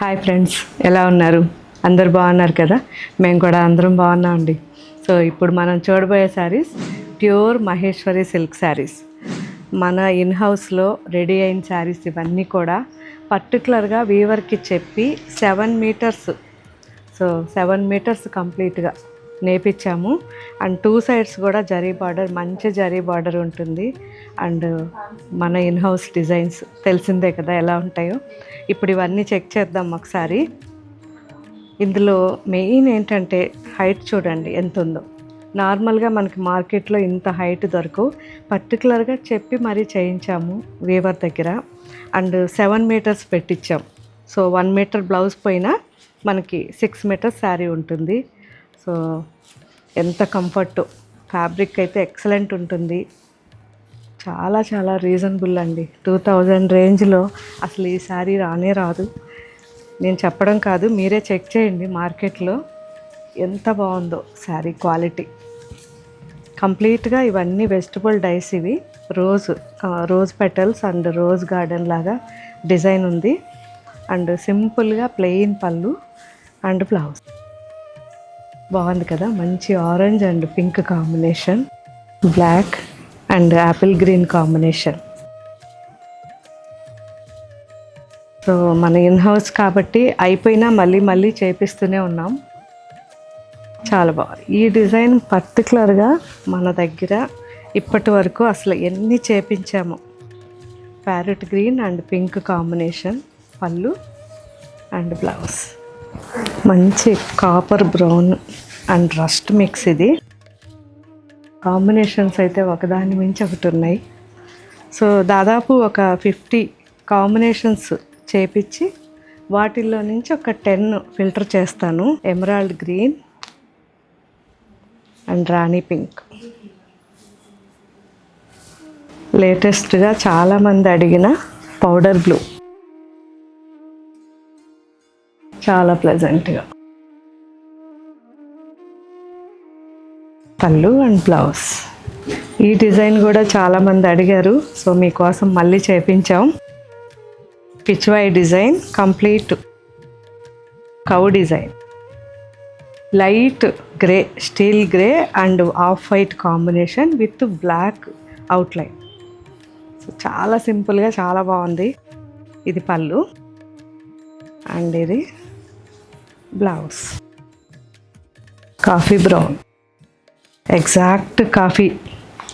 Hi friends, ఎలా ఉన్నారు? అందరు బాగున్నారు కదా? మేము కూడా అందరం బాగున్నామండి. సో ఇప్పుడు మనం చూడబోయే శారీస్ ప్యూర్ మహేశ్వరి సిల్క్ శారీస్. మన ఇన్ హౌస్లో రెడీ అయిన శారీస్ ఇవన్నీ కూడా పర్టికులర్గా వీవర్కి చెప్పి 7 మీటర్స్, సో 7 మీటర్స్ కంప్లీట్గా నేర్పించాము. అండ్ 2 సైడ్స్ కూడా జరీ బార్డర్, మంచి జరీ బార్డర్ ఉంటుంది. అండ్ మన ఇన్ హౌస్ డిజైన్స్ తెలిసిందే కదా ఎలా ఉంటాయో. ఇప్పుడు ఇవన్నీ చెక్ చేద్దాం ఒకసారి. ఇందులో మెయిన్ ఏంటంటే హైట్ చూడండి ఎంత ఉందో. నార్మల్గా మనకి మార్కెట్లో ఇంత హైట్ దొరకవు. పర్టికులర్గా చెప్పి మరీ చేయించాము వీవర్ దగ్గర. అండ్ 7 మీటర్స్ పెట్టించాం. సో 1 మీటర్ బ్లౌజ్ పోయినా మనకి 6 మీటర్స్ శారీ ఉంటుంది. సో ఎంత కంఫర్ట్, ఫ్యాబ్రిక్ అయితే ఎక్సలెంట్ ఉంటుంది. చాలా చాలా రీజనబుల్ అండి. 2000 రేంజ్లో అసలు ఈ శారీ రానే రాదు. నేను చెప్పడం కాదు, మీరే చెక్ చేయండి. మార్కెట్లో ఎంత బాగుందో శారీ క్వాలిటీ. కంప్లీట్గా ఇవన్నీ వెజిటబుల్ డైస్. ఇవి rose petals and rose garden లాగా డిజైన్ ఉంది. అండ్ సింపుల్గా ప్లెయిన్ పళ్ళు అండ్ బ్లౌజ్. బాగుంది కదా, మంచి orange and pink combination, black and apple green combination. So మన ఇన్ హౌస్ కాబట్టి అయిపోయినా మళ్ళీ మళ్ళీ చేపిస్తూనే ఉన్నాం. చాలా బాగుంది ఈ డిజైన్. పర్టికులర్గా మన దగ్గర ఇప్పటి వరకు అసలు ఎన్ని చేపించాము. Parrot green and pink combination pallu and blouse. మంచి copper brown and rust mix. ఇది కాంబినేషన్స్ అయితే ఒకదాని మించి ఒకటి ఉన్నాయి. సో దాదాపు ఒక 50 కాంబినేషన్స్ చేపించి వాటిల్లో నుంచి ఒక 10 ఫిల్టర్ చేస్తాను. Emerald green and Rani pink. లేటెస్ట్గా చాలామంది అడిగిన పౌడర్ బ్లూ, చాలా ప్లెజెంట్గా. పళ్ళు అండ్ బ్లౌజ్. ఈ డిజైన్ కూడా చాలామంది అడిగారు, సో మీకోసం మళ్ళీ చేపించాం. Pichwai design, complete cow design, light grey, steel grey and off white combination with black outline. So చాలా సింపుల్గా చాలా బాగుంది. ఇది పళ్ళు అండ్ ఇది blouse. Coffee brown, exact coffee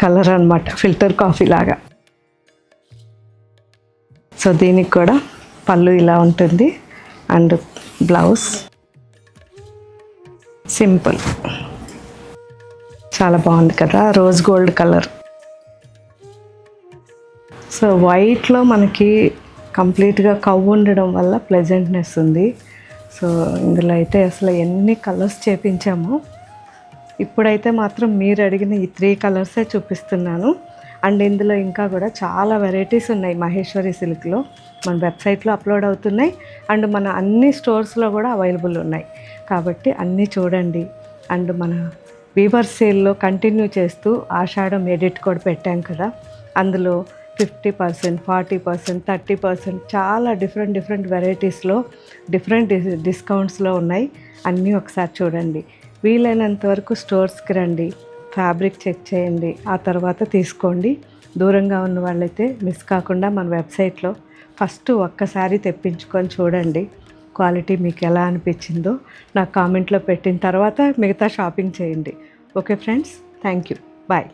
colour అన్నమాట, ఫిల్టర్ కాఫీ లాగా. సో దీనికి కూడా పళ్ళు ఇలా ఉంటుంది అండ్ బ్లౌజ్ సింపుల్. చాలా బాగుంది కదా, రోజ్ గోల్డ్ కలర్. సో వైట్లో మనకి కంప్లీట్గా కవ్వు ఉండడం వల్ల ప్లెజెంట్నెస్ ఉంది. సో ఇందులో అయితే అసలు ఎన్ని కలర్స్ చేపించామో. ఇప్పుడైతే మాత్రం మీరు అడిగిన ఈ 3 కలర్సే చూపిస్తున్నాను. అండ్ ఇందులో ఇంకా కూడా చాలా వెరైటీస్ ఉన్నాయి మహేశ్వరి సిల్క్లో. మన వెబ్సైట్లో అప్లోడ్ అవుతున్నాయి అండ్ మన అన్ని స్టోర్స్లో కూడా అవైలబుల్ ఉన్నాయి. కాబట్టి అన్నీ చూడండి. అండ్ మన వీవర్ సేల్లో కంటిన్యూ చేస్తూ ఆషాఢం ఎడిట్ కూడా పెట్టాం కదా, అందులో 50%, 40%, 30% చాలా డిఫరెంట్ వెరైటీస్లో డిఫరెంట్ డిస్కౌంట్స్లో ఉన్నాయి. అన్నీ ఒకసారి చూడండి. వీలైనంత వరకు స్టోర్స్కి రండి, ఫ్యాబ్రిక్ చెక్ చేయండి, ఆ తర్వాత తీసుకోండి. దూరంగా ఉన్న వాళ్ళైతే మిస్ కాకుండా మన వెబ్సైట్లో ఫస్ట్ ఒక్కసారి తెప్పించుకొని చూడండి. క్వాలిటీ మీకు ఎలా అనిపించిందో నాకు కామెంట్లో పెట్టిన తర్వాత మిగతా షాపింగ్ చేయండి. Okay friends, thank you, bye.